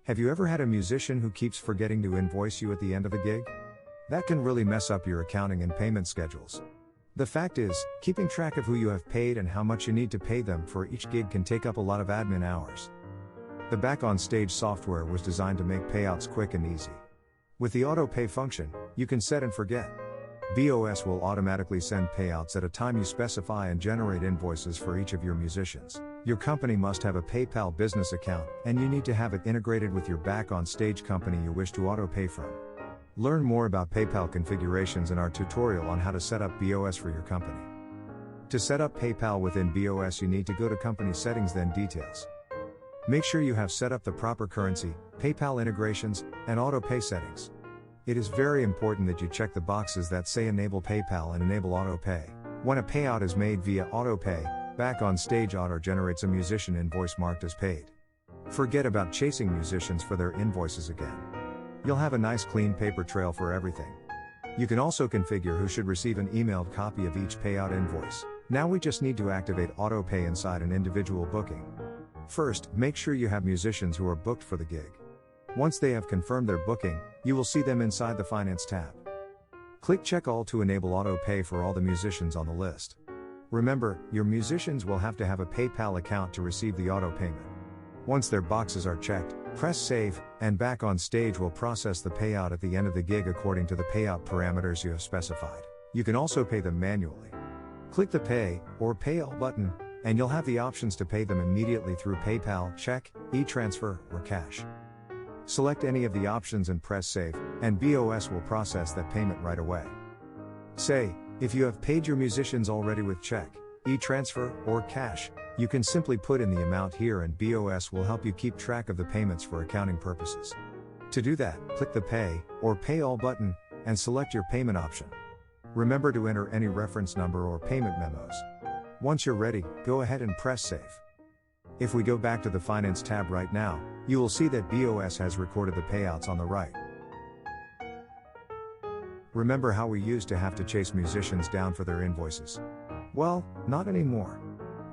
Have you ever had a musician who keeps forgetting to invoice you at the end of a gig? That can really mess up your accounting and payment schedules. The fact is, keeping track of who you have paid and how much you need to pay them for each gig can take up a lot of admin hours. The Back on Stage software was designed to make payouts quick and easy. With the auto pay function, you can set and forget. BOS will automatically send payouts at a time you specify and generate invoices for each of your musicians. Your company must have a PayPal business account, and you need to have it integrated with your Back on Stage company you wish to auto pay from. Learn more about PayPal configurations in our tutorial on how to set up BOS for your company. To set up PayPal within BOS, you need to go to Company Settings, then Details. Make sure you have set up the proper currency, PayPal integrations, and auto pay settings. It is very important that you check the boxes that say Enable PayPal and Enable Auto Pay. When a payout is made via auto pay, Back on Stage auto generates a musician invoice marked as paid. Forget about chasing musicians for their invoices again. You'll have a nice clean paper trail for everything. You can also configure who should receive an emailed copy of each payout invoice. Now we just need to activate auto pay inside an individual booking. First, make sure you have musicians who are booked for the gig. Once they have confirmed their booking, you will see them inside the Finance tab. Click Check All to enable auto pay for all the musicians on the list. Remember, your musicians will have to have a PayPal account to receive the auto payment. Once their boxes are checked, press Save, and Back on Stage will process the payout at the end of the gig according to the payout parameters you have specified. You can also pay them manually. Click the Pay or Pay All button, and you'll have the options to pay them immediately through PayPal, check, e-transfer, or cash. Select any of the options and press Save, and BOS will process that payment right away. Say, if you have paid your musicians already with check, e-transfer, or cash, you can simply put in the amount here and BOS will help you keep track of the payments for accounting purposes. To do that, click the Pay or Pay All button, and select your payment option. Remember to enter any reference number or payment memos. Once you're ready, go ahead and press Save. If we go back to the Finance tab right now, you will see that BOS has recorded the payouts on the right. Remember how we used to have to chase musicians down for their invoices? Well, not anymore.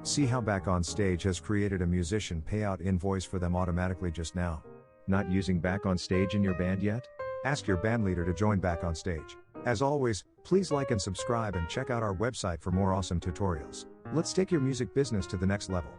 See how Back on Stage has created a musician payout invoice for them automatically just now. Not using Back on Stage in your band yet? Ask your bandleader to join Back on Stage. As always, please like and subscribe and check out our website for more awesome tutorials. Let's take your music business to the next level.